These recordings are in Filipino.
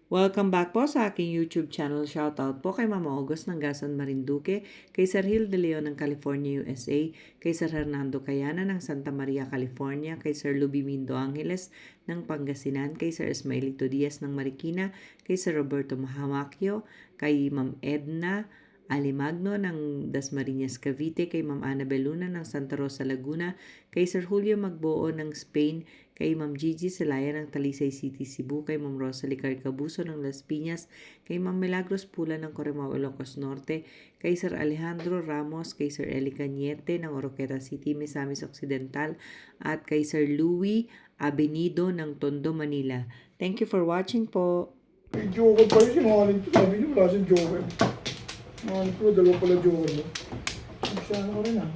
Welcome back po sa aking YouTube channel. Shoutout po kay Mama August ng Gasan Marinduque, kay Sir Hill de Leon ng California, USA, kay Sir Hernando Cayana ng Santa Maria, California, kay Sir Lubimindo Angeles ng Pangasinan, kay Sir Ismaelito Diaz ng Marikina, kay Sir Roberto Mahamakio, kay Ma'am Edna Alimagno ng Dasmariñas, Cavite, kay Ma'am Annabel Luna ng Santa Rosa, Laguna, kay Sir Julio Magboo ng Spain, kay Ma'am Gigi Celaya ng Talisay City, Cebu, kay Ma'am Rosalie Carcabuso ng Las Piñas, kay Ma'am Milagros Pula ng Corimao, Ilocos Norte, kay Sir Alejandro Ramos, kay Sir Eli Cañete ng Oroqueta City, Misamis Occidental, at kay Sir Louis Abenido ng Tondo, Manila. Thank you for watching po. May joker pa rin, sinungaling ko. Sabi niyo, wala siyang joker. Sinungaling ko, dalawa pala joker mo. Magsiyano ko rin ah.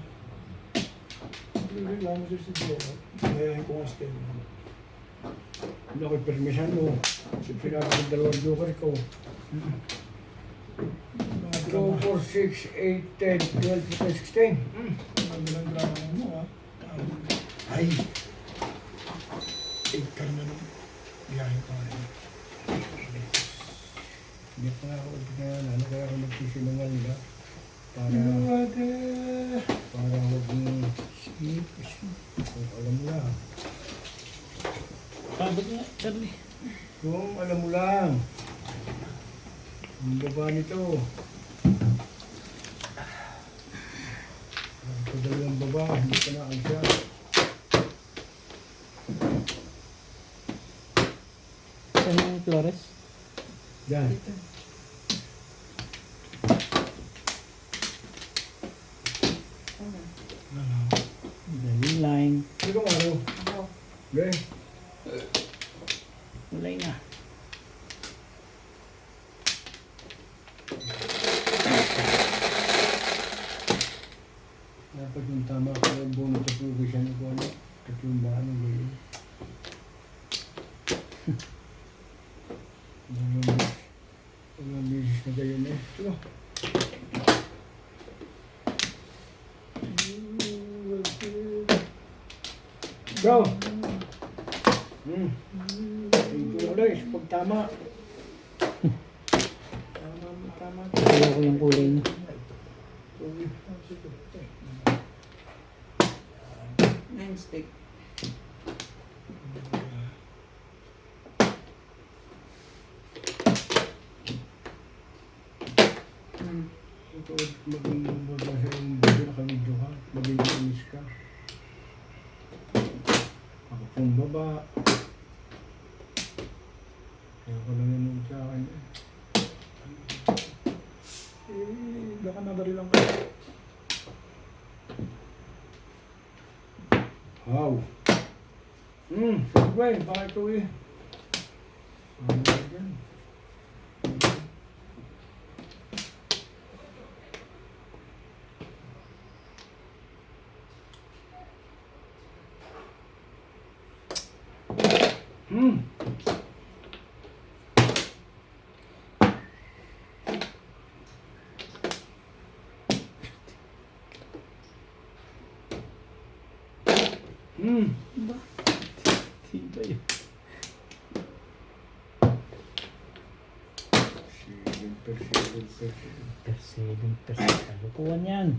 Hindi lang siya si joker. Ngayon ko nga stem. Hindi ako'y permisan mo. Kasi pinapagod dalawang joker ko. 2, 4, 6, 8, 10, 12, 15, 16. Ang bilang drama mo ah. Ay! 8 ka naman. Biyahe pa rin. Hindi pa nga ako ano kaya ako magsisinungal nila. Para maging sleep. Alam mo lang. Pagod nga, Charlie. Kung alam mo lang. Ang baba nito. Ang dalawang baba, hindi ka na alsa. Saan yung Flores? Yan. Daling line. Sino kung ano? Okay. Ulay na. Dapat yung tama ko yung buong natutugisan ko ano. Tatlong bahan ng gayon. Walang bisis na gayon eh. Ito. Go! Thank you ulit. Pag tama. Tama. Kaya ko yung kulay niya. Nine stick. Ito, maging magbasa yung video na ka-video ka. Maging inis ka. Ako pong baba. Kaya ko lang yun sa akin. Baka nadali lang kayo. Wow! Sabay, baka ito eh. Ano ba yan? Tibay. Perseding. Kalukuhan yan.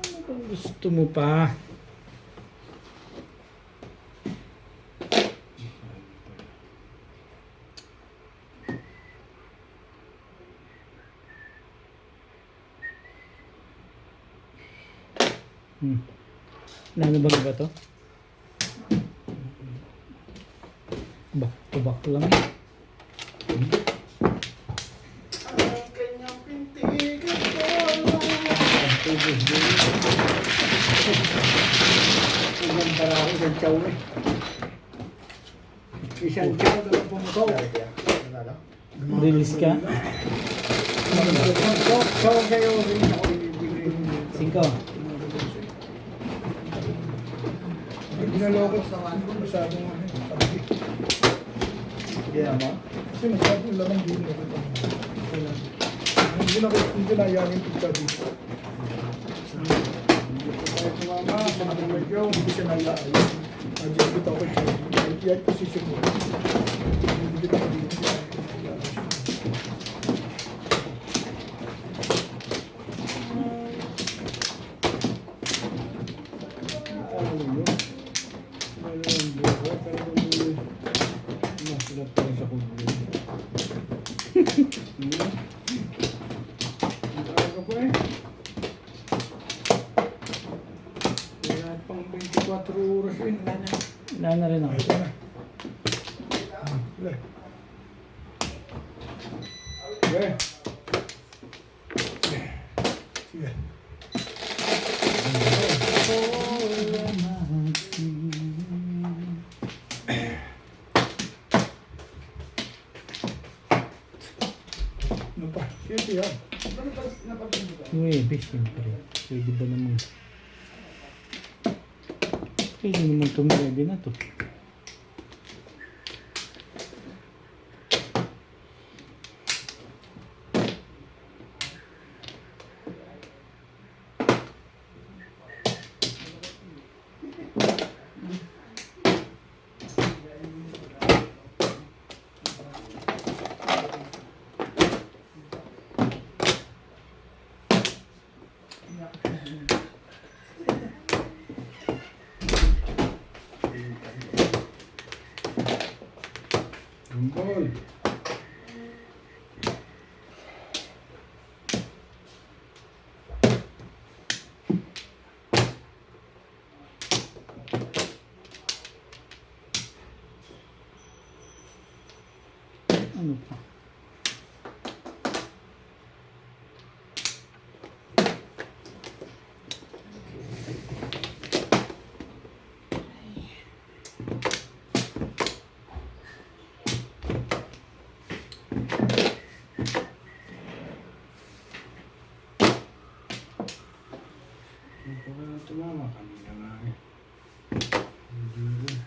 Ano bang gusto mo pa? Lalo ba to? Back to back lang eh. Ang kanyang pintigan ko Isang para ako, isang chow eh. Isang chow, dalawang pumukaw. Release ka? Chow sa'yo, rin ako ibibigay. 5. Ginalokot sa one ko, masyadong tabi. Kasi masyadong lamang din ako. Hindi na ayanin pagka dito. mama, sa nakuwag yun, hindi siya nalaayos. Dito ako siya. Yan position mo. Dito ako dito. Ano yun? Ano yung buka? Talagang may masulat tayo sa kubo. Ang aga pa eh. Kaya pang 24 oras eh. Wala na rin ako. Ito na. Wala. Okay. Sige. Ano pa? Sige yan. Nuebe, siyempre. Pwede ba naman? Pwede naman tumebe na to. Gumbol. Ano pa? Ang pala na tumama kanina nga eh. Hindi rin.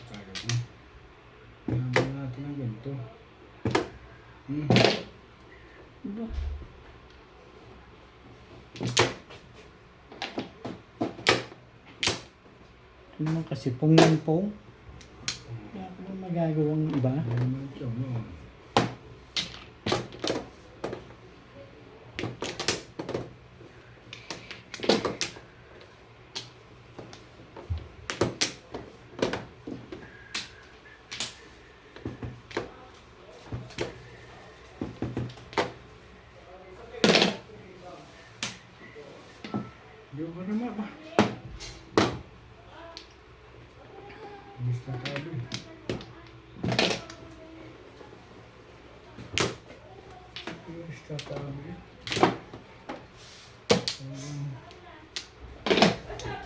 Tagal na. Kailangan natin ng ganito. Ano naman kasi pong-pong? Kaya ako naman magagawang iba. Ano naman ito, no? Di ba naman ba? Basta tabi. Basta tabi.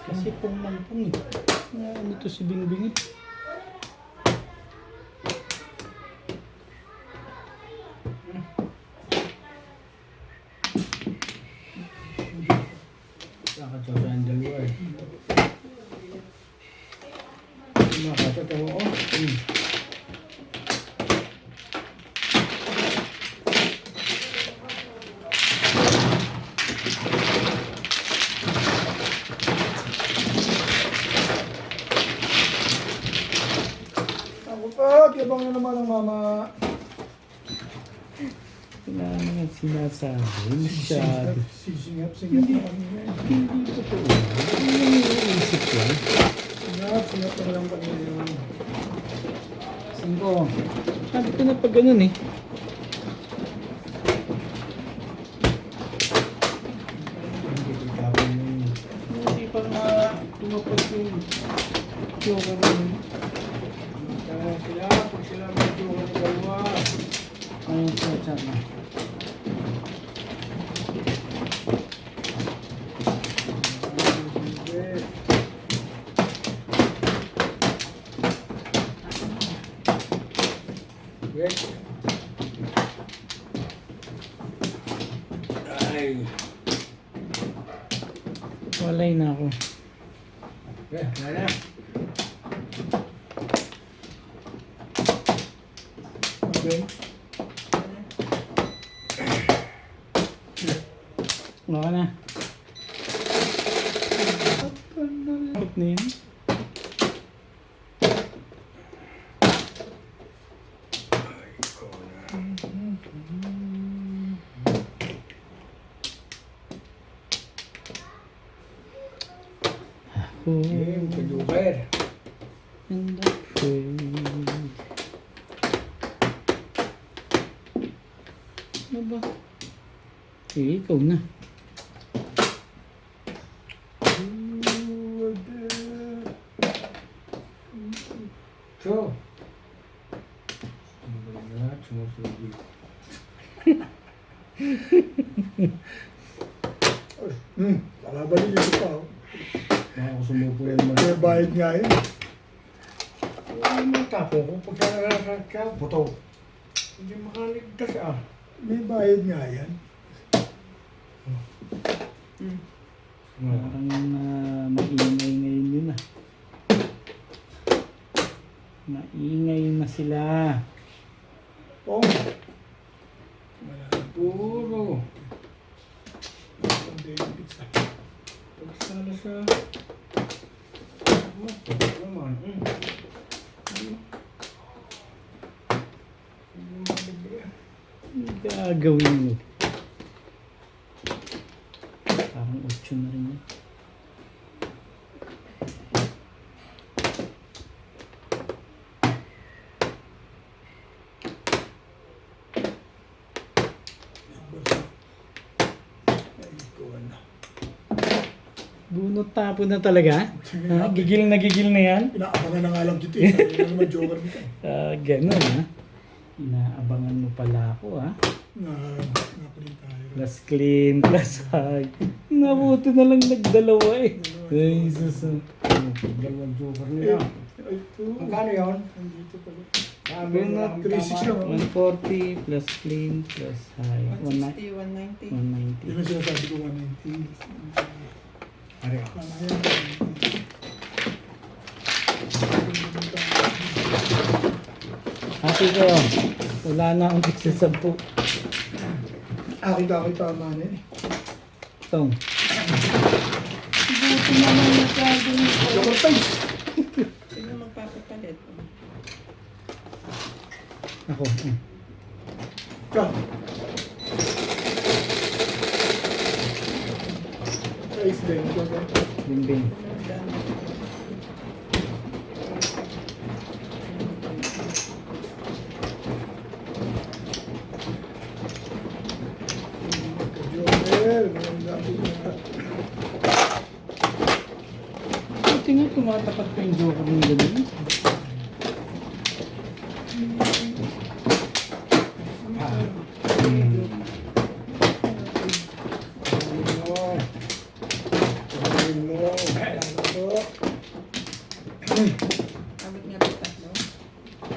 Kasi pong-pong eh. Ano to si Bingbing eh. Nakatawa ang dalawa eh. Nakatawa ko. Ako pa, yabang na naman ang mama. Wala naman sinasabi. Masyado. Singap Hindi. na kanina. Hindi totoo. Ano yung iniisip lang? Singap na lang kanina. Singko. Sabi ko na pag ganun eh. Hindi pa nga tumapag yung joker rin. Kaya sila, pag sila medyo ng dalawa. Ayun sa chat na. Wait. Ay. Walay na ako. Okay, wala. Okay. Wala ka na. Bakit na yun? Game sa Joker. And the friend. Ano ba? Ikaw na. So. Ang galing na lahat, sumusunod dito. Kalabalik ito pa. Oh. Baka ako sumupo yan naman. Kaya bayad nga yun. Ano yung tapo ko? Pagka nakakakya, buto. Hindi makaligtas ah. May bayad nga yan. Parang maingay ngayon yun ah. Maingay na sila. Pong. Wala na. Puro. Ang daily pizza. Pagsala sa... Oh, naman. Ano gagawin mo? Parang 8 na rin yun. Bunot tapo na talaga? Ha? Gigil na yan? Inaabangan na nga lang dito eh. Sabi na naman joker nito. Ganun ha? Inaabangan mo pala ako ha? Napalit tayo. Plus clean, plus high. Nabuti na lang nagdalawa eh. Ay, susunod. Dalawang Joker niya. Ay, ito. Magkano yun? Nandito pala. Sabi na kami 360 lang. 140 plus clean plus high. 160, 190. 190. Yun ang sinasabi ko 190. Ari ako. Happy kayo. Wala na akong tigsa 10. Kita tama na yun eh. Tong. Buti naman nagkagawin ko. Joker face! Sino magpapapalit? Ako. Ka! Face din. Joker. Bimbing. Joker! Ang dami na. Buti nga tumatapat pa yung joker ng ganun. Abot nga ba tatlo?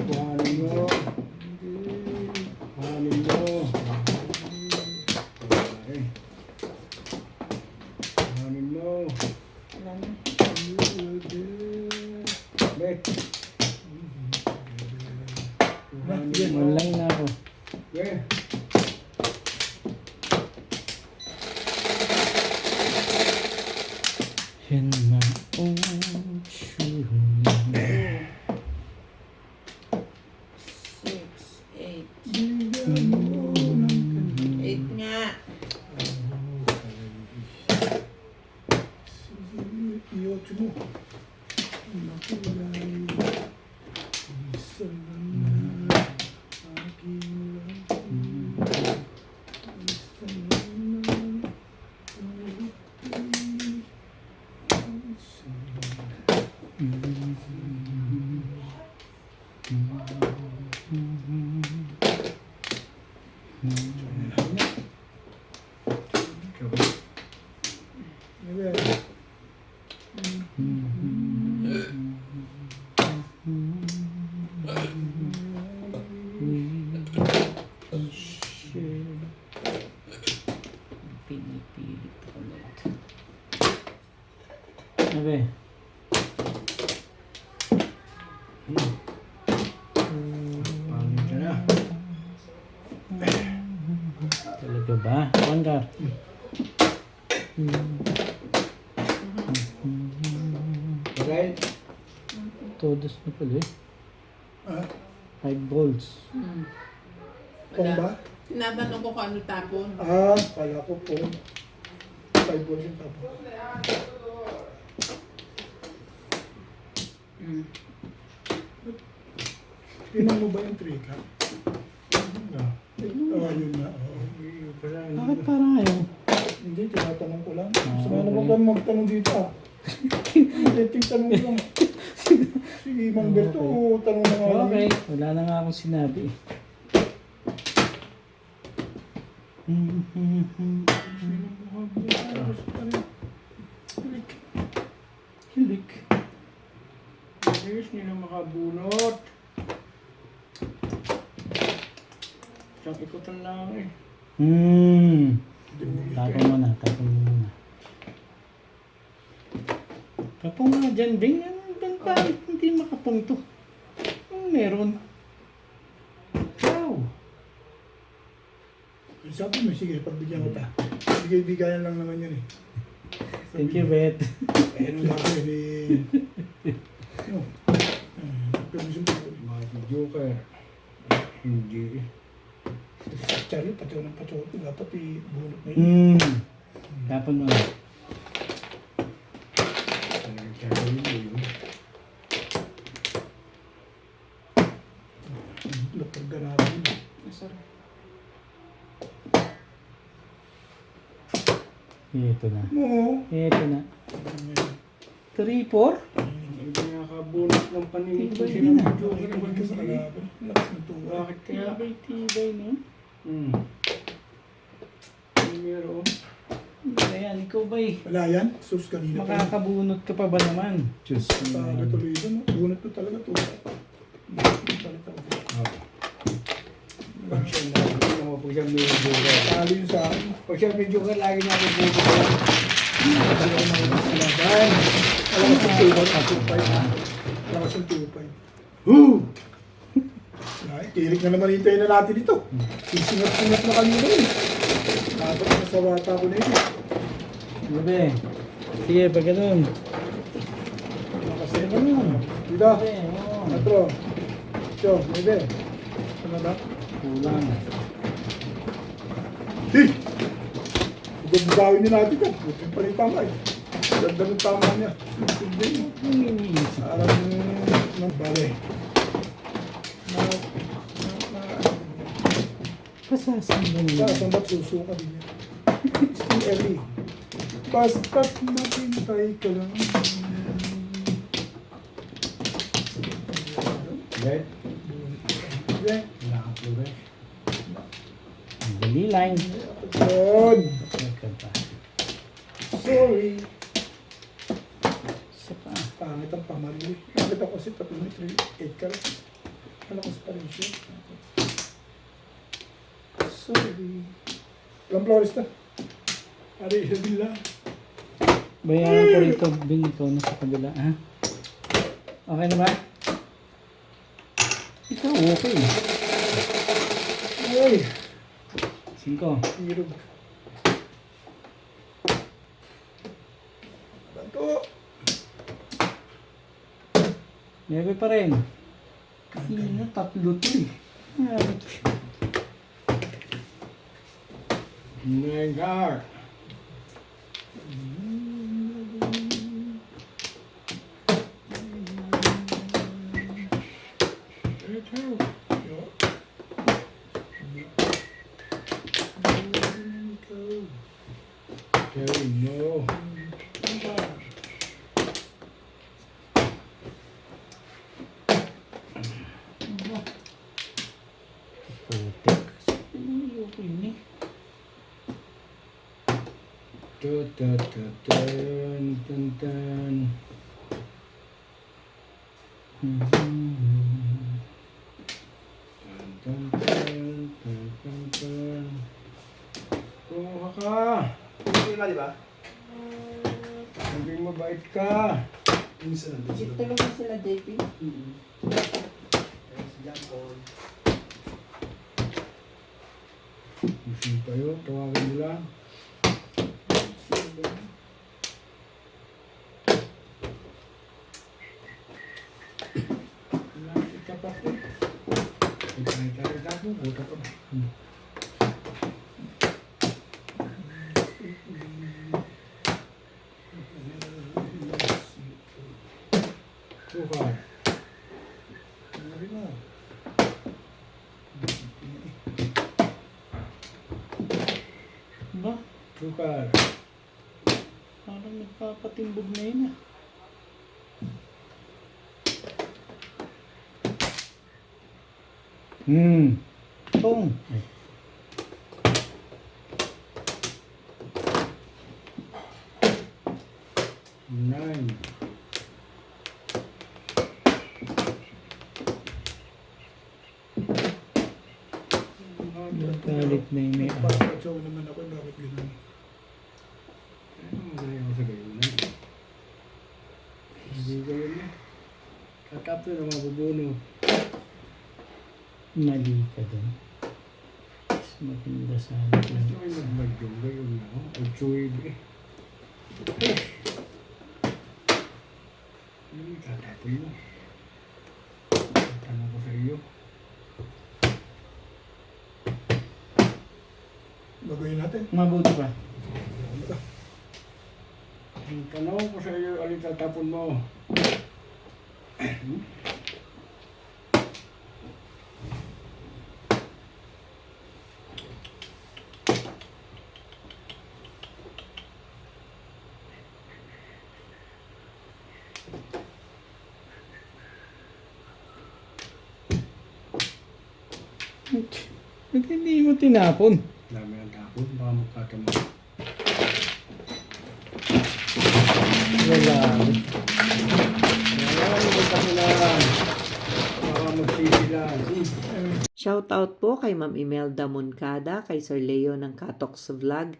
Kuhanin mo. Kuhanin mo. Okay. Kuhanin mo. Wala na. Bet. Kuhanin mo. Online na ako. Okay. In my own shoes. 6, 8. 8 nga. Iotso mo. Nakulay. Isa lang na aking lang. Isa lang na Pinipilit ko ulit. Sabi. Pangit ka na. Talaga ba? Kuhan ka. Alright? Todos na pala eh. Ah, 5 volts. pong ba? Tinatanong ko kung ano tapon. Ah, kala ko po. 5 volts yung tapos. Pinan mo ba yung trigger? Yun na. Oo. Bakit parang ayaw? Hindi, tinatanong ko lang. Gusto mo na ba kami magtanong dito ah? Hindi, tanong ko lang. Si Mang Berto, tanong na nga lang. Okay, wala na nga akong sinabi. Hilik. Hilik. Bilis nila makabunot. Isang ikutan lang eh. Tapon mo na, tapon mo muna. Tapon mo na dyan, Bing. Bakit hindi makapunto? Meron. Wow. Sabi mo, sige, pagbigyan kita. Bigay-bigayan lang naman yun eh. Thank you, Bet. Eh, ano lang yun eh. Ano? Permission po. Mga joker. Hindi. Charlie, patyaw ng patyaw. Dapat i-bunot na yun. Tapon mo na. Lapag ganapin. Ito na. Oo. Ito na. 3, 4? Hindi nakabunot ng paningin ko Tibay sila na. ng joker. Nakikinig ka sa kalaban. Lakas ng tuwa. Bakit kaya? Tibay, no? Meron. Ayan, ikaw ba eh? Wala yan. Sus, kanina pa. Makakabunot ka pa ba naman? Diyos Taga tuloy doon. Bunot ko talaga to. Pag siya na, pag siya may joker. Talo yun sa akin. Pag siya may joker, lagi natin bunot. Hindi ako mahimas sa laban. Alam ko sa 2-5. Alam ko sa 2-5. Woo! Ay, tirik na naman hintayin na natin ito. Sisingat-singat na kanina eh. Dapat nasa bata ko na yun. Gabi. Sige, pag ganun. Kasi Pag ganun. dito. Gabi, oo. 4. 8. 9. Ano ba? Kulang. Hey! Gagawin niyo natin yan. Buting pa rin tama eh. Ganda ng tama niya. Hindi. Yung iniisip. Parang ng bale. Pasasan ba nila? Saan ba't susuka din yan? Still early. Basta't maghintay ka lang. Right? Okay. Wala kang progress. Ang dali line. Yun. Teka pa. Sorry. Isa pa. Pangit ang pamarili. Pangit ako kasi 3-8 ka lang. Malakas pa rin siya. Sorry. Walang flores na. Ari, sabi lang. Bayaran ko rito. Bing, ikaw na sa kabila, ha? Okay na ba? Ikaw, okay. Uy, 5. hirog. Banto. Mayroon pa rin. Kanina, 3 to eh. Ano to? Negar. Carry no. Putik. Ayoko yun eh. Tan. Kumuha ka. Hindi ka, di ba? Maging mabait ka. Dito lang ba sila, JP? Gising tayo. Tawagin nila. Buta pa. Sukar. Ano rin mo? Ba? Sukar. Parang nagpapatimbog na yun ah. Tong. Ay. Nine. Nagalit na yung may Papatsaw naman ako. Bakit ganun? Magaling ako sa gayon na. Hindi gayon na. Tatapos na mabubuno. mali ka dun. Mas maganda sana Gusto lang. ko yung magbagyong gayon na ako. O chuig eh. Tatapon mo. Tanong ko sa iyo. Gagawin natin. Mabuti pa. Ang tanong ko sa iyo, alin tatapon mo? Ba't hindi mo tinapon? Dami ang tapon, baka magkatama. Wala. Wala, magkatamulan. Baka magsisilan. Shoutout po kay Ma'am Imelda Moncada, kay Sir Leo ng Katox Vlog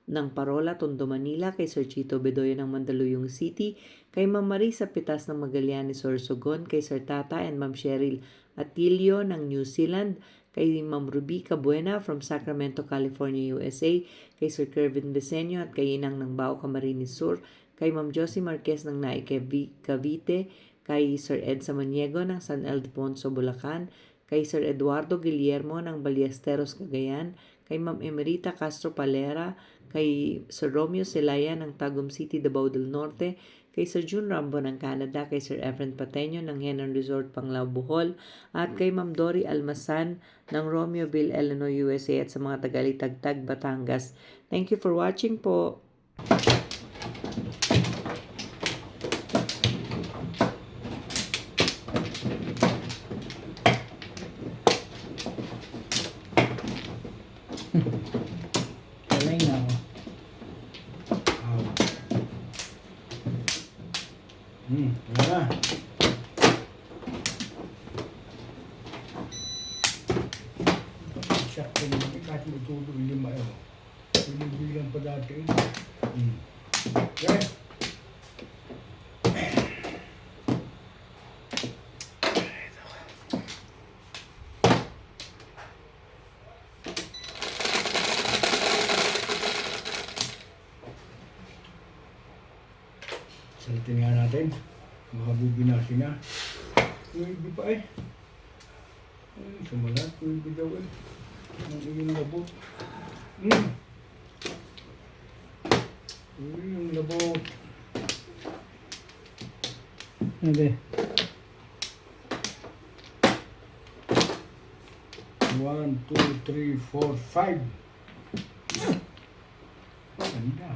ng Parola, Tondo, Manila, kay Sir Chito Bedoya ng Mandaluyong City, kay Ma'am Marisa Pitas ng Magallanes, Sorsogon, kay Sir Tata and Ma'am Cheryl Atilio ng New Zealand, kay Ma'am Ruby Cabuena from Sacramento, California, USA, kay Sir Kervin Besenio at kay Inang ng Bao, Camarines Sur, kay Ma'am Josie Marquez ng Naike Cavite, kay Sir Ed Samaniego ng San Ildefonso, Bulacan, kay Sir Eduardo Guillermo ng Ballesteros, Cagayan, kay Ma'am Emerita Castro Palera, kay Sir Romeo Celaya ng Tagum City, Davao del Norte, kay Sir June Rambo ng Canada, kay Sir Efren Pateño ng Henan Resort, Panglao, Bohol, at kay Ma'am Dory Almasan ng Romeoville, Illinois, USA, at sa mga Tagalittagtag, Batangas. Thank you for watching po. Kalay na ako. Wala. Sakto naman, kahit magtuto yung lima yun. Pinibilang pa dati. Okay. Salitin nga natin. Makabubinasi na. Kuwibi pa eh. Ay, sumalat. Kuwibi daw eh. Ang iyong labot. Yung labot. Hindi. 1, 2, 3, 4, 5. Ganda.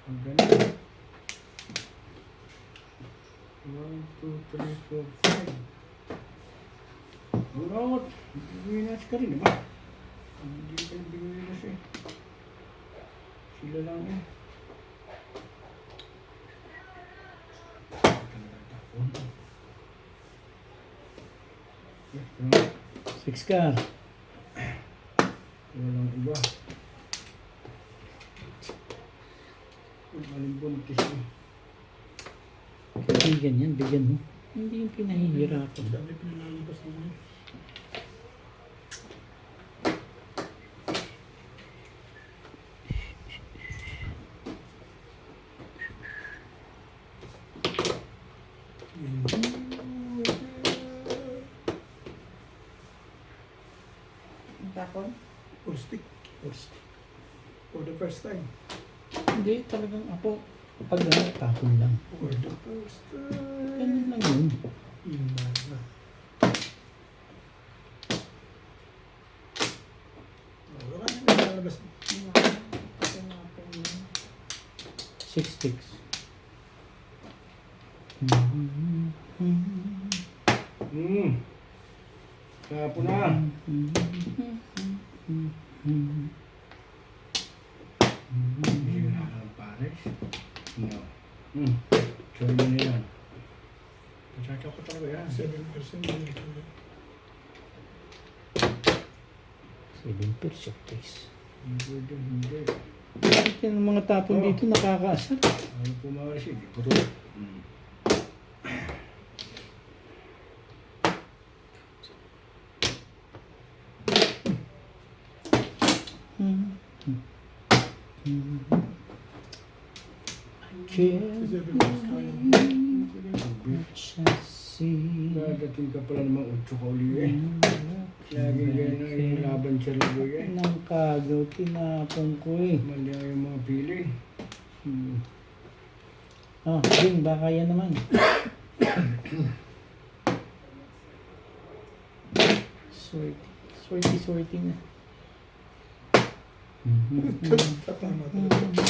Ang ganda. 1, 2, 3, 4, 5. Bunot. Binas ka rin, diba? Hindi ka binas eh. Sila lang eh. Yes, ano? 6 ka. Walang iba. Maling buntis eh. Kaibigan yan, bigyan mo. Hindi yung pinahihirapan. Dami pinalalabas naman. Tapon? Or stick. First. For the first time. Hindi, talagang ako. Kapag tapon lang. For the first time. Ganun lang yun. Inaga. Wala ka na lalabas. 6 sticks. Tapo na. Hindi na ka ng pares. No. Sorry mo na yan. Pachacha ko talaga yan. 7% din. 7 percent please. Hindi, hindi. Bakit yan ang mga tapon Oh. dito nakakaasar? Ano po mga kasi? Puto. Dadating ka pala namang 8 ka uli eh. Lagi ganyan yung laban sa libo eh. Nang kagaw, tinapon ko eh. Mali yung mga pili. Ding, baka yan naman. Sorty na. Tatama talaga.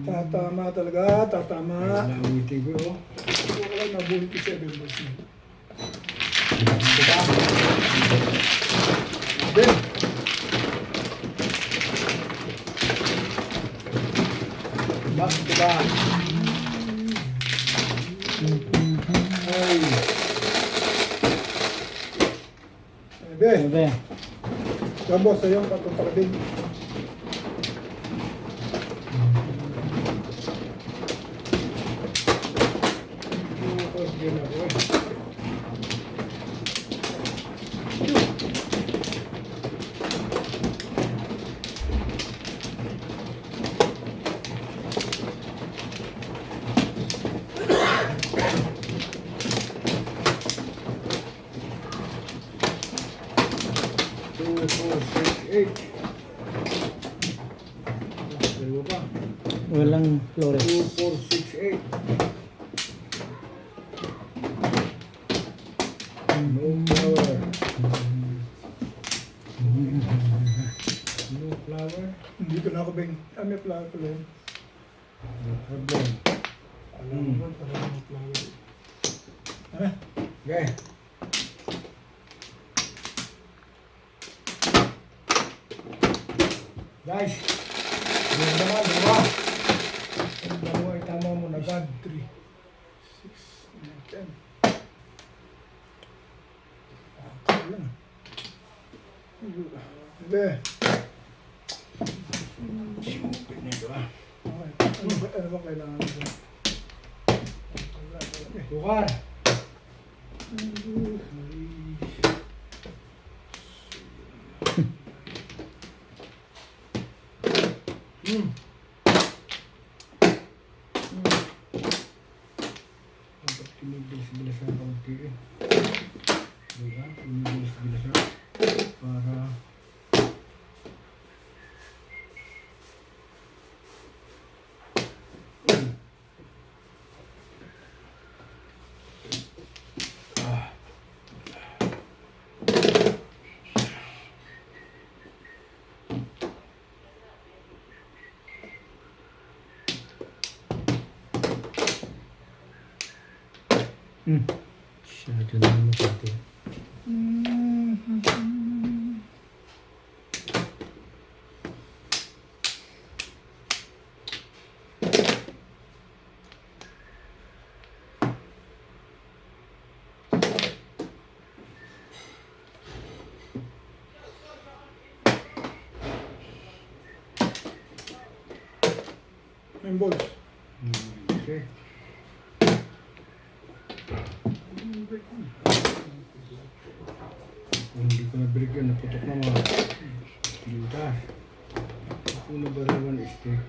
Tatama talaga, tatama. Lawitin ko oh. Siguro lang nabulot ko 7 balls na. Ben! Bakit ba? Ay. Ben! Sabi, Gabo, sa'yo, patunta ka din. walang flores. 2468. No flower. No flower. Dito na ako, Ben. May flower pala yun. No problem. Alam mo, parang may flower. Ano? Okay. Guys, yung dalawa. Yung dalawa ay tama mo na agad. 3, 6, 9, 10. Ito lang. Ben. Sumupit na ito ah. Okay. Ano ba kailangan ko? Tukar. Dapat tinibilis-bilis ang kaunti eh. Diba? Tinibilis-bilis na. Para... Masyado na naman pati. Yung balls. Okay. Kung hindi ko na-break yun, naputok na mga piutas. Kung nabarawan steak.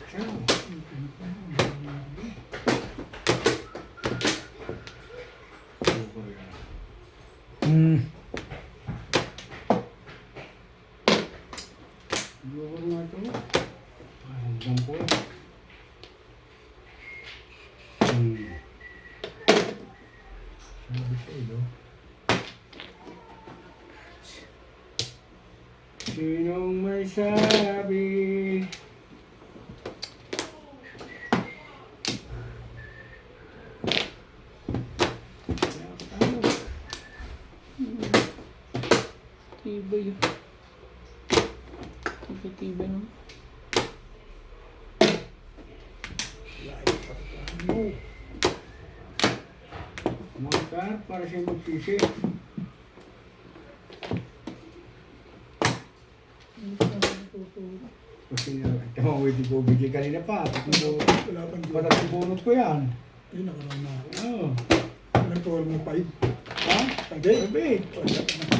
Ciao. Lugar nga ito. Hanggang po. Sabi sa ilo. Sinong may sabi? Tibay yun. Tibay no? Mangkar para siya magsisi. Kasi tumawid ko bigay kanina pa. Wala pang joke. Patat bunot ko yan. Yun, nakaraan na. Oo. Ilang call mo 5? Ha? Hindi. Sabi. Wala pa na.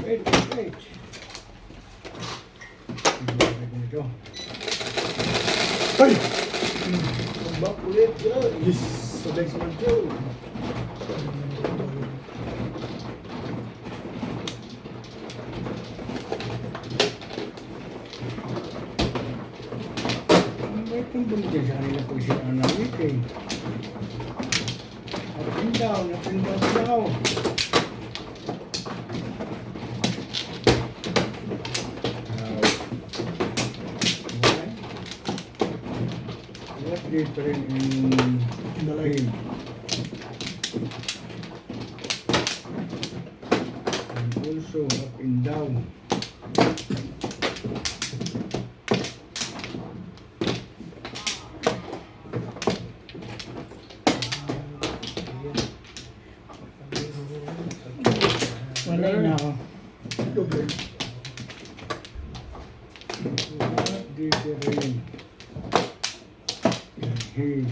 Wait. Ito. Ay! Back ulit. Yes. So next one too. May tungkol dyan sa kanila pag sila ang nawit eh. Up and down daw. What different in the game? And also up and down. Wala na ako. Okay. What different? Hey.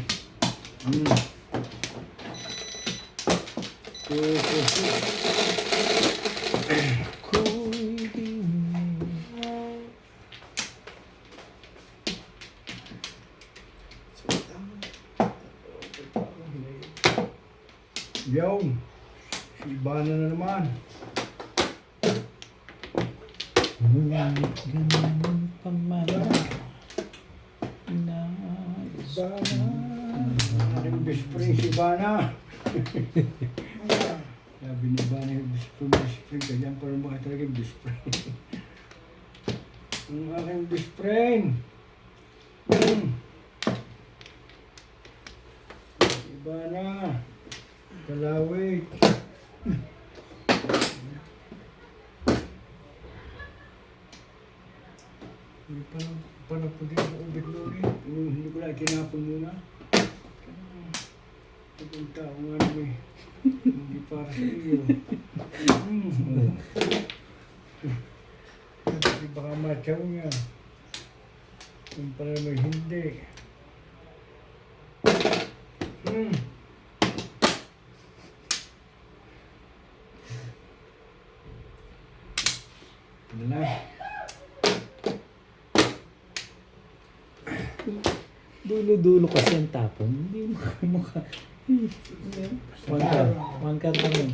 Yo, si Ivana na naman. Ganun pamana na Aking best friend si Ivana. Sabi ni Ivana yung best friend. Ganyan pa rin mga talaga yung best friend. Ang aking best friend. Ivana. Kalawit. Hindi pa na po din ako ubit doon eh. Hindi ko lang tinapon muna. Itong tao nga naman eh. Hindi para sa iyo. Hindi baka matyaw niya. Kung para may hindi. Ano na? dulo-dulo kasi ang tapon. Hindi maka. One card na yun.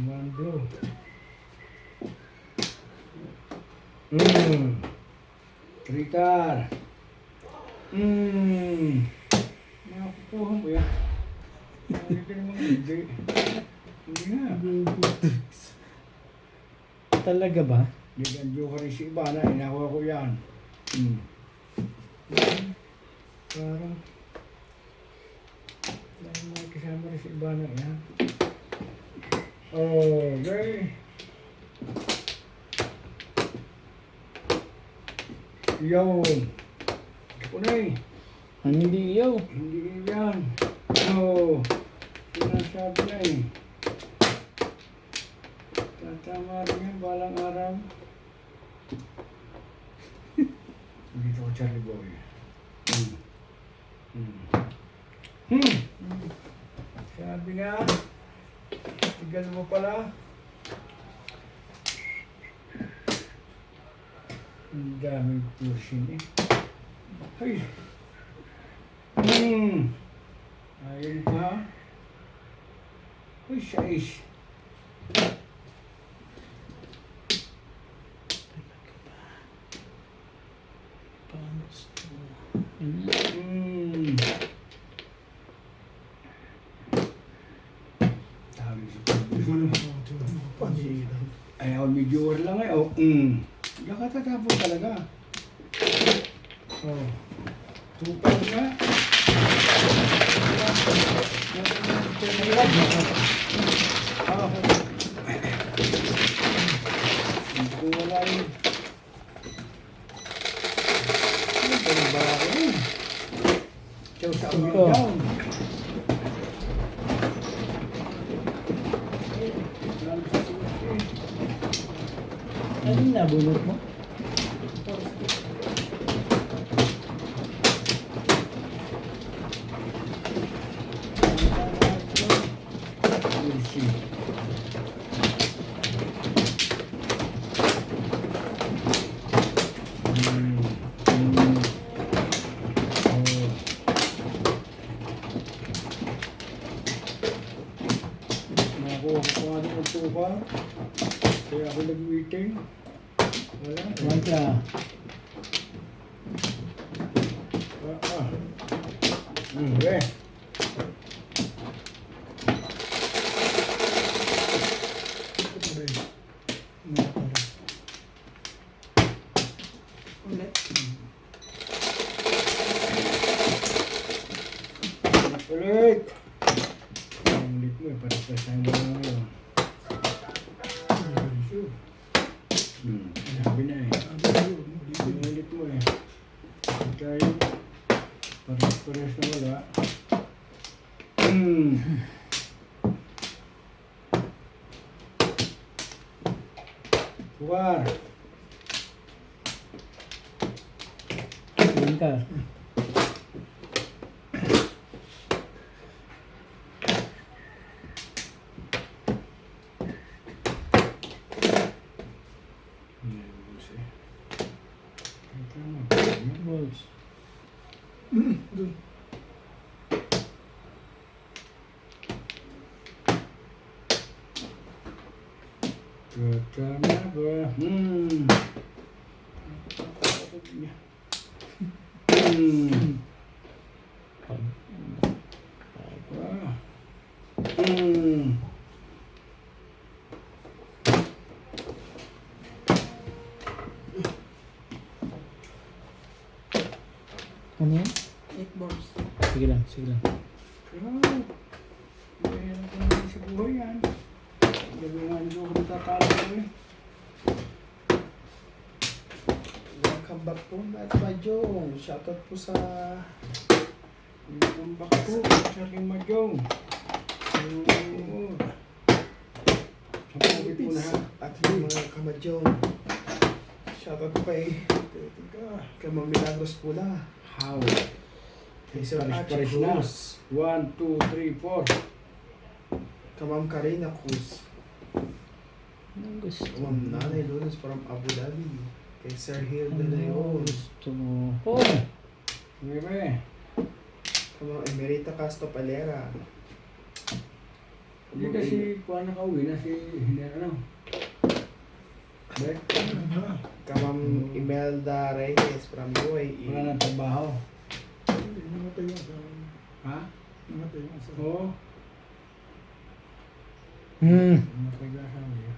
One blow. Trikar. Makakukuha mo yan. Hindi ka naman hindi. Hindi nga. Talaga ba? Nag-andyo ka rin si Ivana. Inakuha ko yan. Parang dahil mga kasama rin si Ivana yan. Okay. Yo. Kunay. Hindi yaw. Hindi yan. No. Sinasabi na eh. Tatama rin yan balang araw. Dito ko Charlie Boy. Sabi na. Tigal mo pala. Ang daming pushing eh. Ay! Ayun pa. Uy, sais. Sabi si Pansilan. ayaw, medyo lang eh. Oh, Diyan ka tatapos talaga. Oh. Tupad na. Ah. Hindi ko wala yun. Ano ba yung barako yun? Tiyaw sa amin Ito. down. Lalo sa susi. Ano yung nabunot mo? Nakuha ko nga din ang tuba. Kaya ako nag-meeting. Wala. Wala. Okay. Ulit. Ulit. Ang ulit mo eh. Parang kasama mo na ngayon. Sabi na eh. Ang ulit mo eh. Tayo. Pares na wala. Suwar. Yun ka. Balls. Doon. Gata na ba? Ano yan? 8 balls. Sige lang, sige lang. Mahirap ko naman sa buhay yan. Gabi nga nito ako natatalo ko eh. Welcome back po, Matt Majong. Shoutout po sa Welcome back po sa aking Majong. Oo. Sa pagkit mo na ha. at yung mga kamajong. Shoutout po kay Ma'am Milagros Pula. How? Kay Sir Archie Paris na. Cruz. 1, 2, 3, 4. Kay Ma'am Karina Cruz. Anong gusto Kay Ma'am Nanay Lunas from Abu Dhabi. Kay Sir Hill de Leon. gusto mo? Oh! Bebe. Kay Ma'am Emerita Castro Palera. Hindi kasi kuha na kauwi na si hindi ano. Be? Kay Ma'am Imelda Reyes from UAE. Wala nang trabaho. Namatay yung asawa. Ha? Namatay yung asawa. Oo. Matagla sa niya.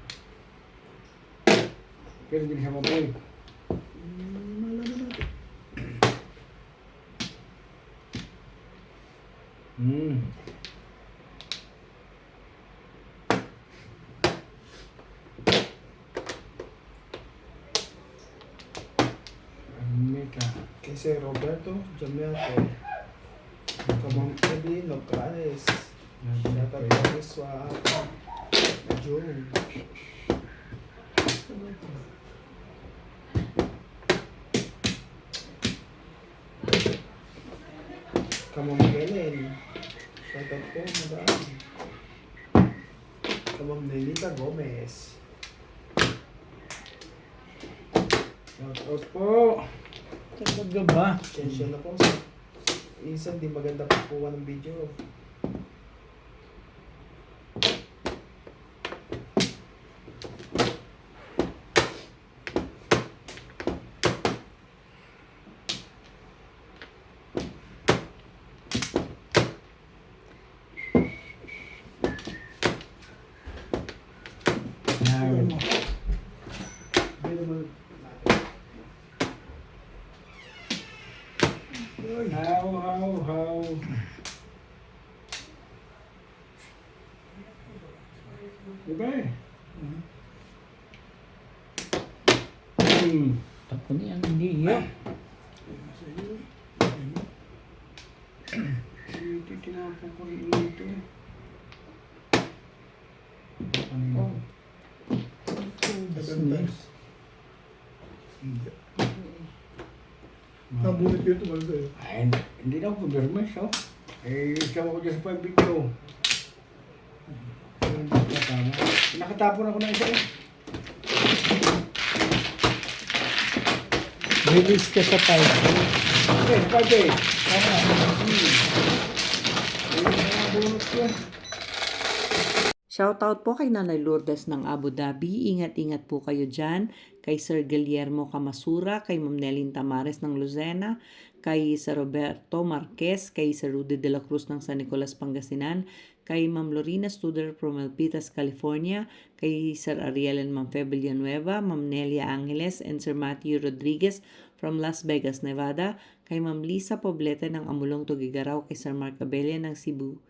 Pero hindi siya mabalik. Malaman natin. Mika. Kay Sir Roberto Jamelco. Kay Ma'am Evelyn Locales. Shoutout po kay Swat. June. Kay Ma'am Helen. Shoutout po, madaan. Ma'am Nelita Gomez. Shout out po. Talaga ba? Pasensya na po. Minsan di maganda pagkuha ng video. Now, Available. how. Diba eh? Tapo niyan, hindi iya. Ito tinapon ko rin ito eh. Ano yun? Hindi. Nabunit ko ito ba sa'yo? Ay, hindi na ako pag-dermes, oh. Eh, isama ko dyan sa pag-video. Hindi ko tama. Nakatapon ako ng isa eh. Release ka sa 5. Okay, pwede. Tama. Bunot ko eh. Shoutout po kay Nanay Lourdes ng Abu Dhabi. Ingat-ingat po kayo dyan. Kay Sir Guillermo Camasura, kay Ma'am Nelin Tamares ng Lucena, kay Sir Roberto Marquez, kay Sir Rudy de la Cruz ng San Nicolas, Pangasinan, kay Ma'am Lorena Studer from Milpitas, California, kay Sir Ariel and Ma'am Fe Villanueva, Ma'am Nelia Angeles, and Sir Matthew Rodriguez from Las Vegas, Nevada, kay Ma'am Lisa Poblete ng Amulong, Tugigaraw, kay Sir Mark Abella ng Cebu,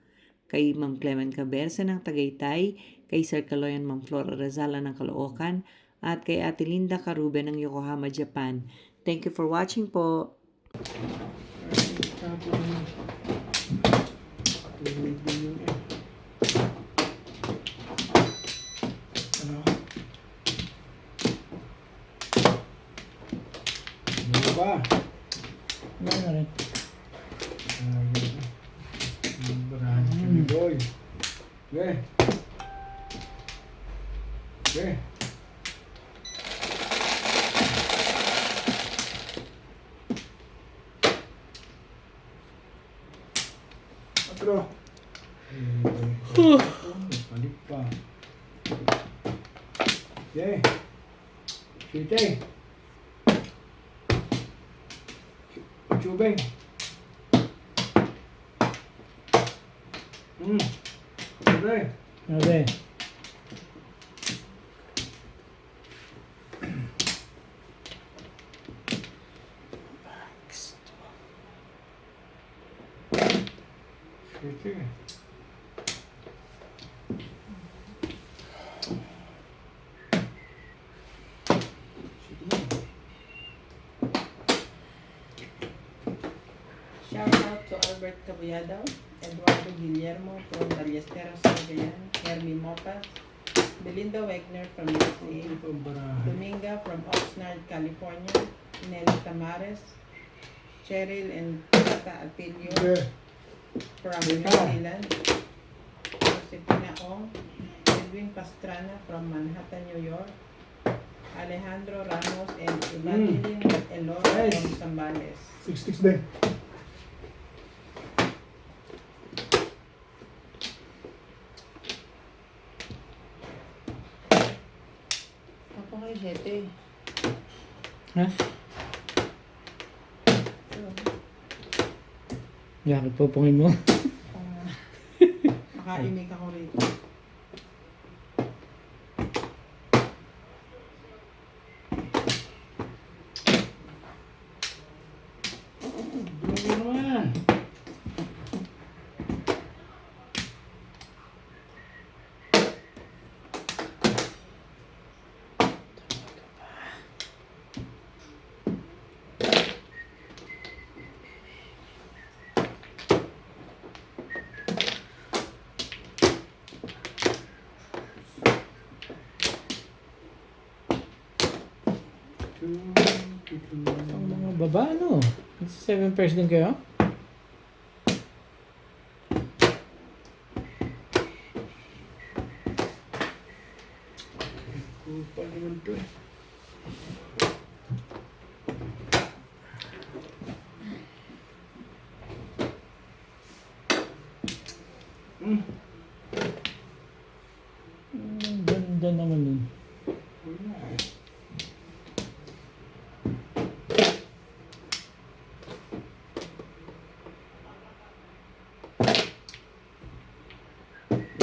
kay Ma'am Clement Caberce ng Tagaytay, kay Sir Kaloyan Ma'am Flora Rezala ng Caloocan, at kay Ate Linda Carube ng Yokohama, Japan. Thank you for watching po. Ano? Ano ba? Ano na rin? Barahan ka ni boy. Okay. Okay. Atro. Balik pa. Okay. Sitay. Chubeng. Okay. Okay. Sige. Shout out to Albert Caballado, Eduardo Guillermo from Ballesteros, Cagayan, Hermie Mopas, Belinda Wegner from USA, Barahan. Dominga from Oxnard, California, Nelly Tamares, Cheryl and Tata Atilio Okay. from New Zealand, Josefina Ong, Edwin Pastrana from Manhattan, New York, Alejandro Ramos and Evangeline Elora Nice. from Zambales. 6 sticks din. Ako kayo, 7. Ha? Yan, pupungin mo. Makaimik ako rito. Dumi naman. Ang mga baba, ano? 7 pairs din kayo? Kapal naman to eh. Ang ganda naman yun. Wala eh.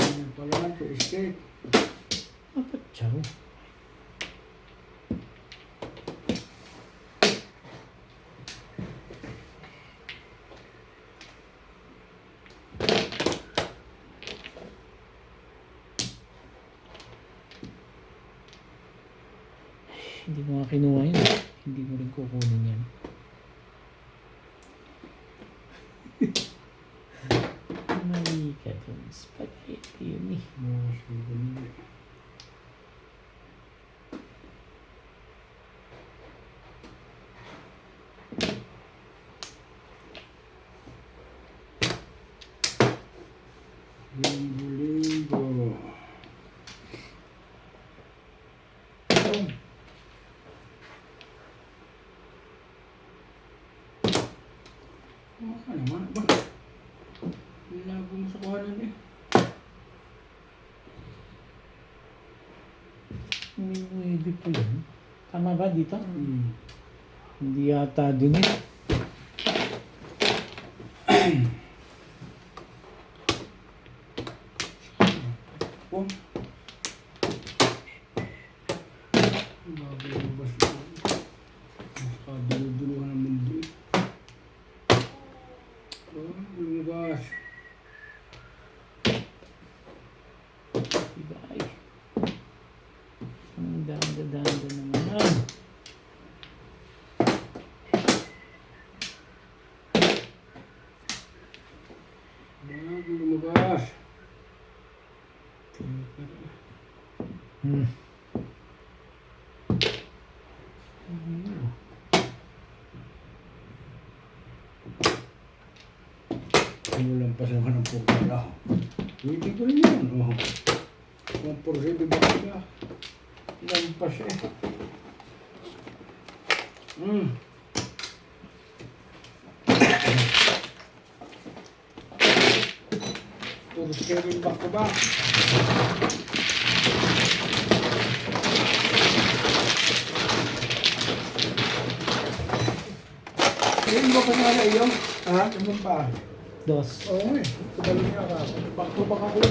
Yan pala nga to, escape. Dapat siyaw. Hindi ko nga kinuha yun. Hindi ko rin kukunin yan. Mali ka dun. Spaghetti yun eh. Mga siguro. Limbo. Ka naman ba? Labo mo sa kuhanan eh. May pwede po yun. Tama ba dito? Hmm. Hindi yata dun eh. Oh. Bago yung bas ito. Nakaduluduluhan ng mundo eh. Oh, lumabas. Diba ay. Ang danda-danda naman. Bago lumabas. Hmm. Sinulampas naman ang pagkala. Hindi ko rin yan. Oh. 1% ba sila? Lampas eh. Puro scaring back to back. Ayun ba pa nga iyo? Ha? Ano pa? Dos. Oo nga eh. Kabalo niya ka. Back to back ako.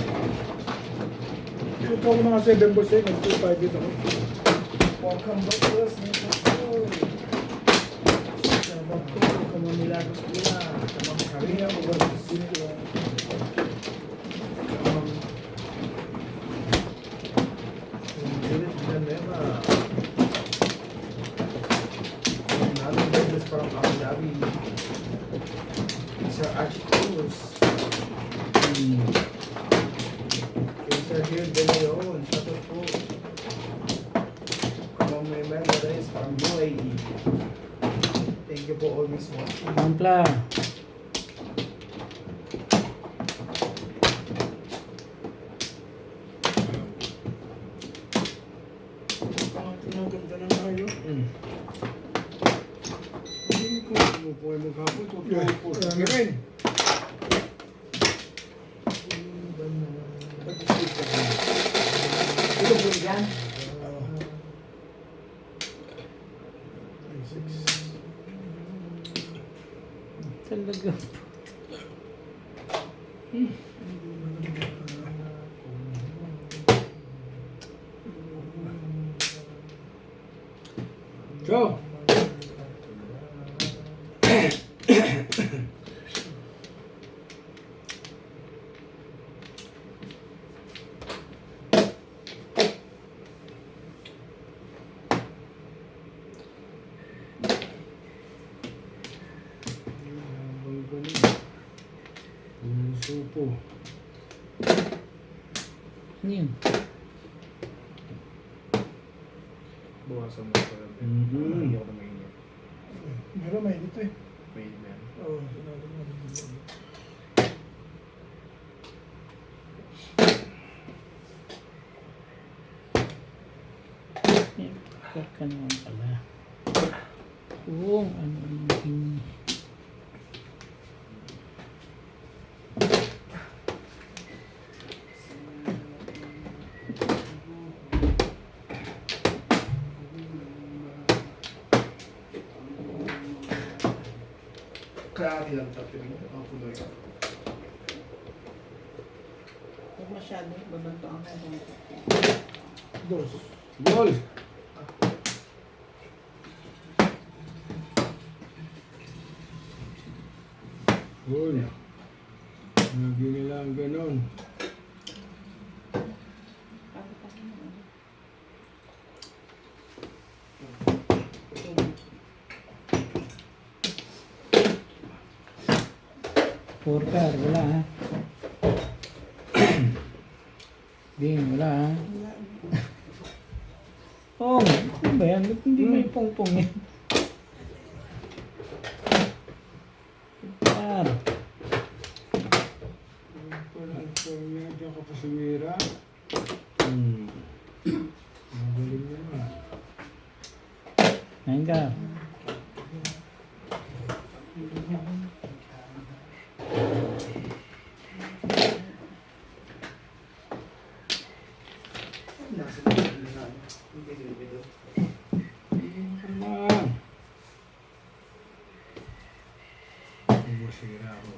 Ito ako mga 7 balls eh. Nag-2-5 dito ako. Welcome back to us. Sabang ko. Kamang Milagros nila. Kamang Karina. Kamang Sino. Kamang Unit Villanueva. Kamang Douglas parang Abu Dhabi. Sir Archie Cruz. Sir Gil De Leon. Shoutout po. Kamang may memories parang UAE. Thank you for always watching. Ampla. Tinaganda na tayo. Hindi ko po ay maghapon. Totoo po. Kirin. Ito po yan. 6. Talaga. So. Supo. Ano yun? Bawasan mo sa hindi ako na mainit. Meron may dito eh. Mainit na yan. Oo, sinabi mo. Porker ka naman pala. Kung ano yung Kaya nilang tapin. Ang punoy. Huwag masyado, babanto ang mga. Dos. Gol! Gol. Lagi nila ang ganon. porker, wala ha. Ding, wala ha. Pong, ano ba yan? Ba't hindi may pong-pong yan? Par. Wala ang pamilya dyan ka pa sa Mira. Magaling yan ah. Ngayon ka. Nasa nila na. Hindi video. Sama. Masira ako.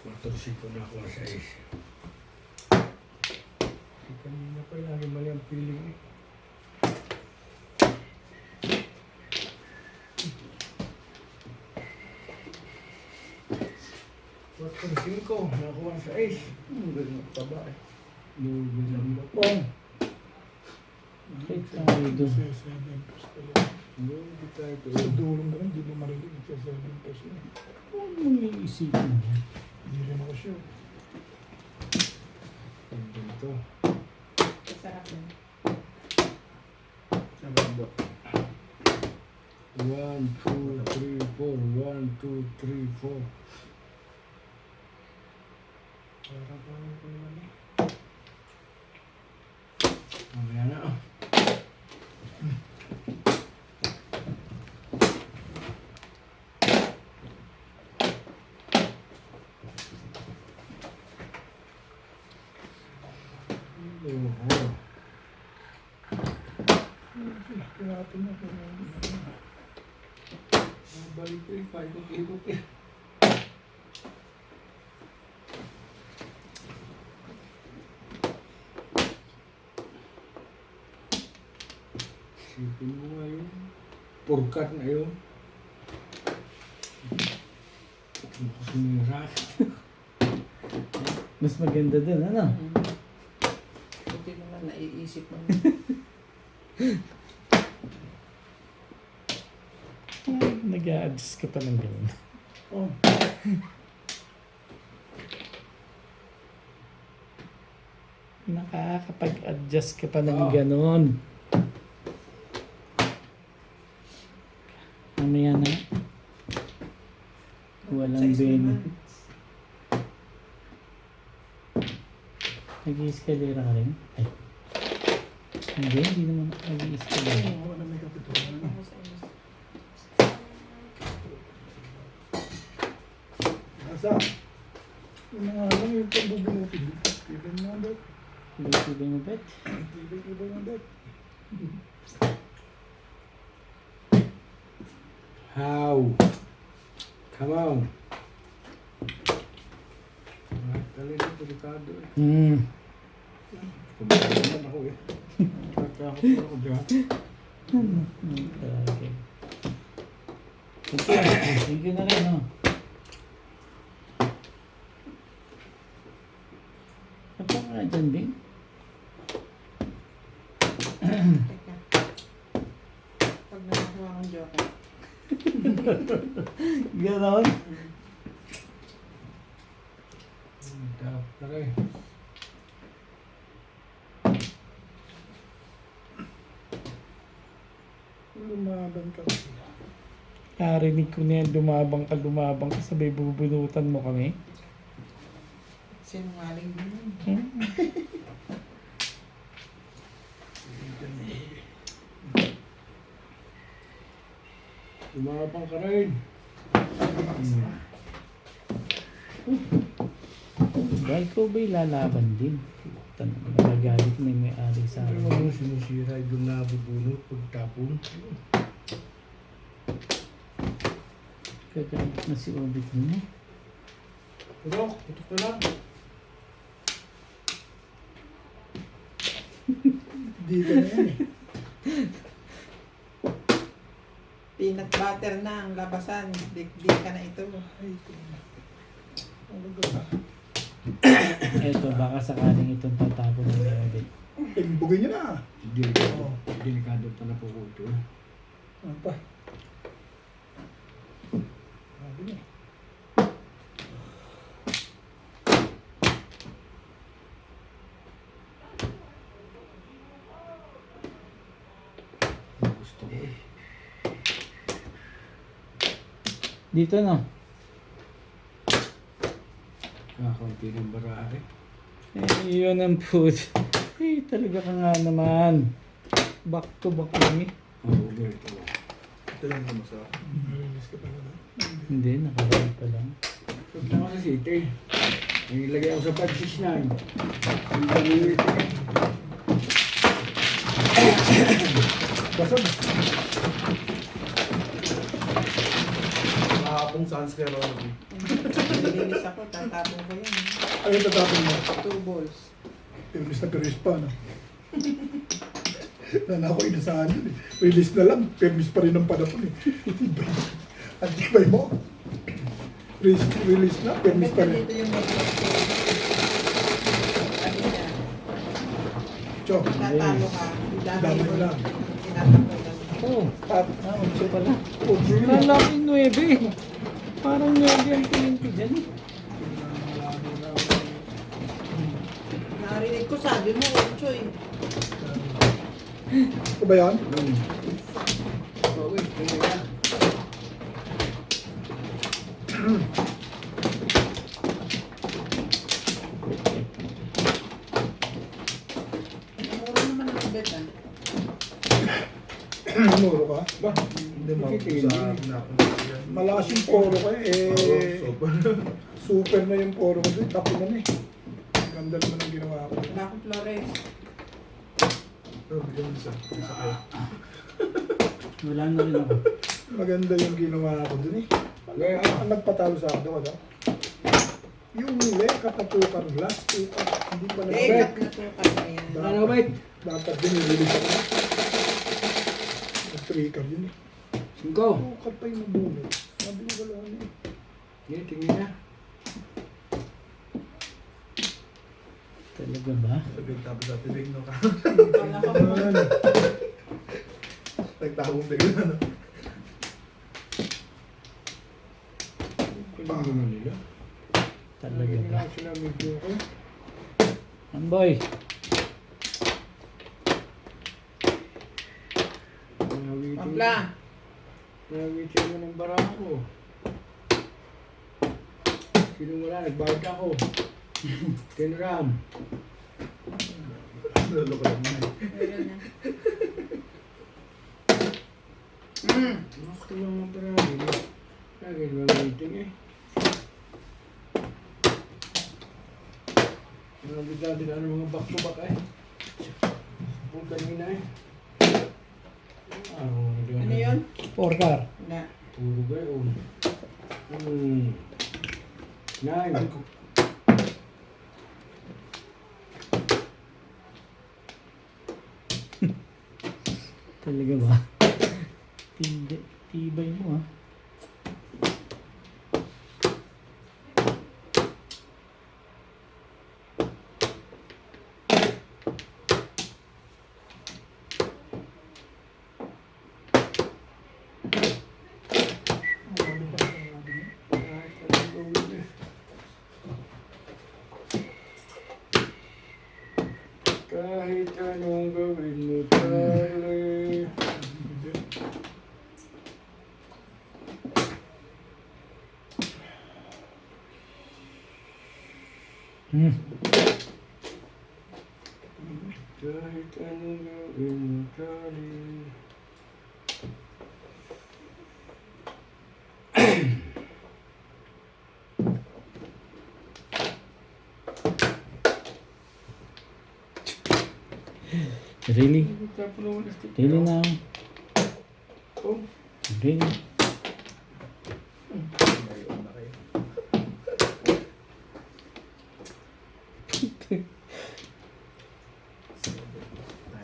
Matursiko na ako sa is. Kanina pa lagi mali ang feeling eh. Matursiko, nakuha sa is. Ganun pa ba eh. Lubilang ba? Pong. Bakit tayo doon? Sa 7 pesos pala. Lubi tayo to. Sa dulong na lang, hindi mo marinig. Sa 7 pesos na. Ano mong iisipin mo? Hindi rin ako sure. Dito. Sarap yun. Sa bando. 1, 2, 3, 4. 1, 2, 3, 4. Para pa ako naman eh. Mamaya na ah. Oo. Pinapin na ko. Balik ko eh. Paikot-ikot eh. Sipin mo nga yun. Purkat na yun. Sinira. Mas maganda dun, ano? Buti naman naiisip mo. Nag-a-adjust ka pa ng ganun. Oh, Nakakapag-adjust ka pa ng Oo. ganun. Mamaya na. Walang Size ben. naman. Nag-i-escalera ka rin? Ay. Hindi naman ako nag-i-escalera. ako na may kapito. Ako sa inyo. Nasa? Yung mga alam yung pagbubunutin. Tibay mo ang bet. Tibay mo bet? Tibay mo ang bet. How? Come on. Dali na, delikado eh. Kumain naman ako eh. Tatakot na ako dyan. Okay. Thank you na rin, no? Ano pa nga dyan, Bing? Teka. Pag nakakuha akong joker. Ganon? Dapat na rin. Lumaban ka kasi. Narinig ko na yan, lumabang ka, sabay bubunutan mo kami. Sinungaling din yun. Lumapang ka rin. Ba, ikaw ba'y lalaban din? Nagagalit na yung may-ari sa Ano akin. mo sinusira yung nabubunot pagtapon? Gagalit na si Obit mo. Putok, putok na lang. Dito na yan eh. Peanut butter na ang labasan. Di ka na ito. Ay, ito na. Ano ba? Eto, baka sakaling itong tatapon ng Obit. Bugay niyo na. Delikado. Delikado pala po ko ito. Ano pa? Sabi niya. Gusto ko eh. Dito no? Kakaunti ng barahe. Yun ang food. Talaga ka nga naman. Back to back lang eh. Oo, ganito. Ito lang naman sa akin. Narinis ka pala na. Hindi, nakarami pa lang. Punta ko sa city. Nilagay ako sa 569. Ang dami. Basag. Kahapong sans kay Ronnie. Nilinis ako, tatapon ko yun. Ayun, tatapon mo. 2 balls. Permis na permis pa, no? Nanakoy na sa ano eh. Release na lang, permis pa rin ang panahon eh. At tibay mo. Release na, permis pa rin. Dito yung makeup ko. Sabi niya, Chok. tatalo ka. Damay Idamay ko lang. tinatapon lang. Oh, At, naunso pala. Odyo yun. Kala ko yung 9. Parang 9 ang tingin ko dyan. Narinig ko, sabi mo, Choy. Ito ba yan? Oo, ito na. Mura naman ang bet ah. Muro ka? Ba? Hindi mo Tingin sa yun. pinapunta yan. Malakas yung poro ka eh. Oo, Super na yung poro ko doon. Tapo na eh. Ganda naman ang ginawa ko. Wala akong Flores. Pero bigyan mo isa kayo. Wala na rin ako. Maganda yung ginawa ko doon eh. Ang nagpatalo sa akin, ano? Yung lekat na tukar glass, tukar. Hindi pa na. Eh, cut na to kanya yan. Ano ba? Dapat din nililisan ko. Nag-trigger yun eh. 5. Tukar pa yung nabunod. Sabi ko wala na eh. Yan, tingin na. Talaga ba? Sabi tapos sa tibig no ka. Wala ka mo. Ano? Nagtabong bigla no. Tingin naman nila. Talaga ba? Tingin sila medyo ko. Amboy! Pampla. Nawitin mo ng barako. Sino wala? Nagbayad ako. 10 ram. Lolo ko lang yun. Meron na. Ako lang ang parami. Lagi naman meeting eh. Mga bigla din ano mga back to back eh. Kung kanina eh. Ano yun? Porkar. Wala. Puro gayon. Nine. Talaga ba? Tibay mo ah. Kahit anong gawin mo tali. Kahit anong gawin mo tali. Really? Tapos naman na stick. Really now? Oh. Really? Ngayon na kayo.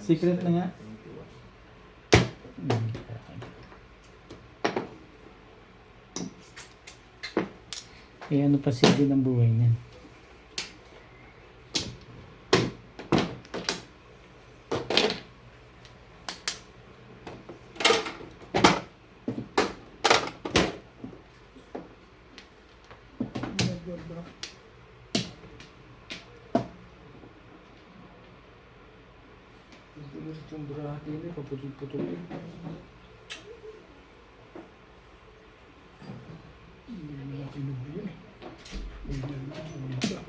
Secret na nga. Eh ano pa sige ng buhay niyan? Tulos itong bracket ini, paputol-putol eh. Hindi naman ako kinuha yun eh. Hindi naman ako kinuha siya.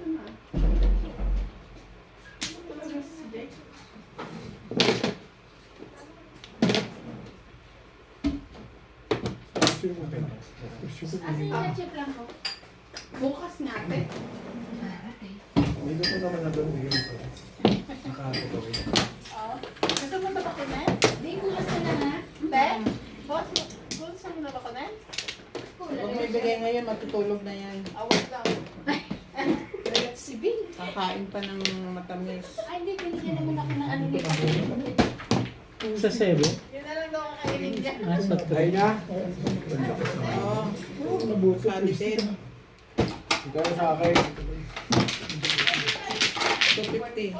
Gusto mo ba? Gusto ko ba? check lang ko. Bukas natin. May gusto naman na doon bigyan ko. Nakakatawin. Oo. Gusto mo na bakunan? Hindi, bukas ka na ha. Be? Boss, gusto mo na bakunan? Huwag mo ibigay ngayon, matutulog na yan. Awag lang. Si Bing. Kakain pa ng matamis. Ay, hindi. Binigyan naman ako ng ano nito. Sa Cebu? Yun na lang daw kakainin niya. Ah, sa Ay na. Oo. Sabi din. Ikaw sa akin. 250.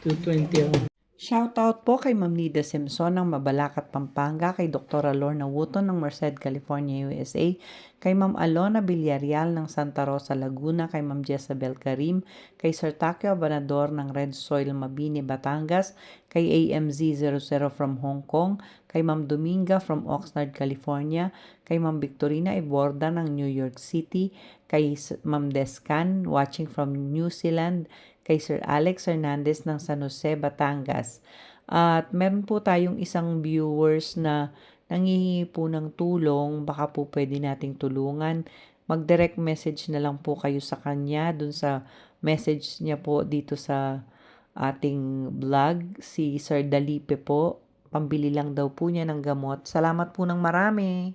220 ako. Shoutout po kay Ma'am Nida Simpson ng Mabalacat, Pampanga, kay Dr. Lorna Wooton ng Merced, California, USA, kay Ma'am Alona Villarreal ng Santa Rosa, Laguna, kay Ma'am Jezabel Karim, kay Sir Takeo Abanador ng Red Soil, Mabini, Batangas, kay AMZ00 from Hong Kong, kay Ma'am Dominga from Oxnard, California, kay Ma'am Victorina Iborda ng New York City, kay Ma'am Descan watching from New Zealand, kay Sir Alex Hernandez ng San Jose, Batangas. At meron po tayong isang viewers na nangihingi po ng tulong, baka po pwede nating tulungan. Mag-direct message na lang po kayo sa kanya, dun sa message niya po dito sa ating vlog, si Sir Dalipe po. Pambili lang daw po niya ng gamot. Salamat po ng marami.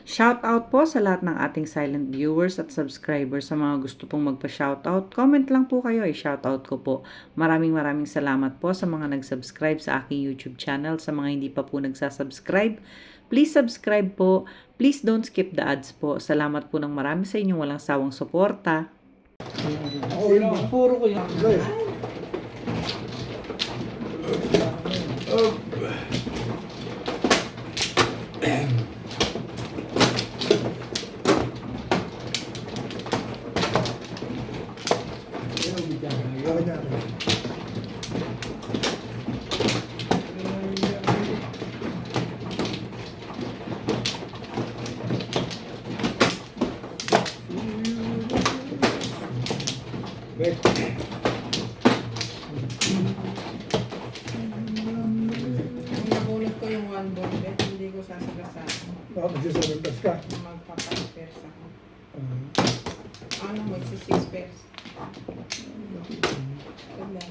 Shoutout po sa lahat ng ating silent viewers at subscribers. Sa mga gusto pong magpa-shoutout, comment lang po kayo, i-shoutout ko po. Maraming salamat po sa mga nag-subscribe sa aking YouTube channel. Sa mga hindi pa po nagsasubscribe, please subscribe po. Please don't skip the ads po. Salamat po ng marami sa inyong walang sawang suporta. Ako yun ba? Puro ko yan. Gaya. Gaya niya. Bet. Kung nabunot ko yung 1 ball bet, hindi ko sasagasaan. Baka magsisalantas ka. Magpapapers ako. Ah, Ano, magsi-6 pairs. Wala.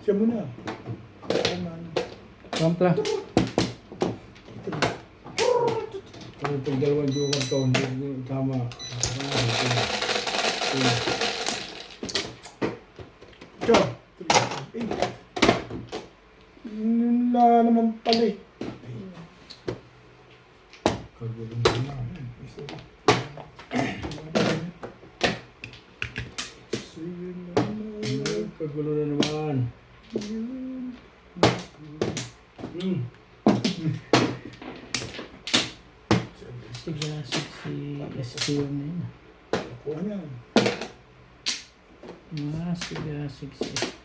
siya muna. Ano na. Pampla. Kung pag dalawang joker to, hindi tama. Tiyo. Wala naman pala eh. Kagulo na. Kagulo na naman. Sige na, si SQ na yun. Nakuha niya. Sige, 6 SQ.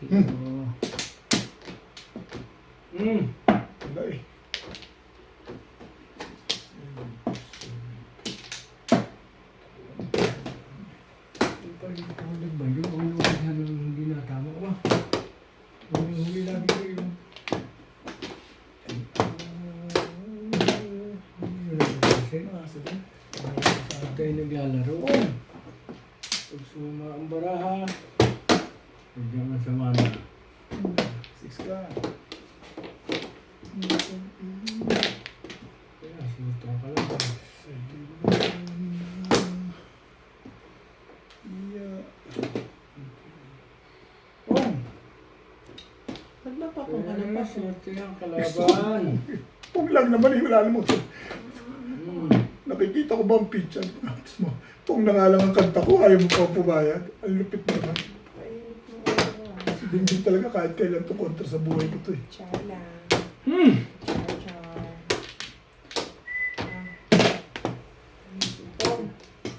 Wala eh. Hindi na tama ba? Huli lagi ko yun. Ah, sige. Tayo naglalaro. Pag suma ang baraha, hindi nga sama na. 6 ka. Kaya sinutong ka lang. Yeah. Oh, Pagbaba ko ka ng Kaya paso. sinutong ang kalaban. kung lang naman eh, wala namang nakikita ko ba ang picture mo? Kung na nga lang ang kanta ko, ayaw mo pa pumayag. Ang lupit naman. Painit mo ako ah. Si Bingbing talaga kahit kailan to kontra sa buhay ko to eh. Char lang. Char, char. Ah.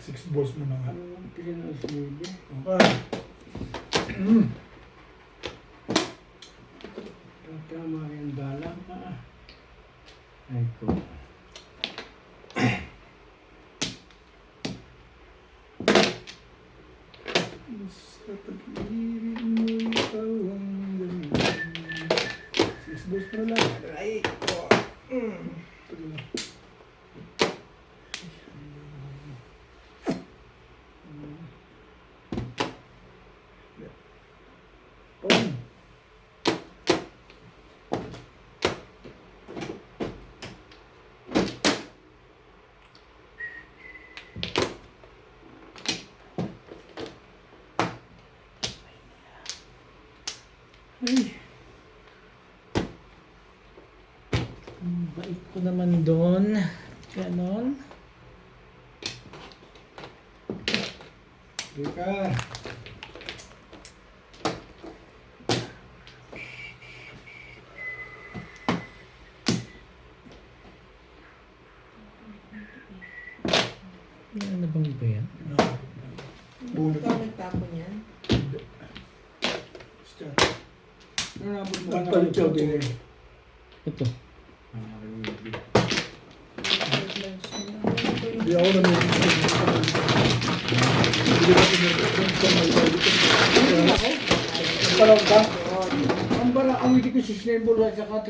6 balls mo na nga. Pinasibi. Okay. Tama yung bala. Ay ko. Sa pag-ibig mo ikaw ang galing. 6 balls mo na lang. Aray ko. Tuloy na. Boom. Bait ko naman doon. Ganon. Dika. Ano bang iba yan? Bunot. Ikaw nagtapon yan? Start. Ano nabot mo Nagpalit siya din eh. Ito. Hindi ako namimiss ko. Hindi ko pinag-ibig. Parang ka? Ang bara, ang hindi ko si Snable at saka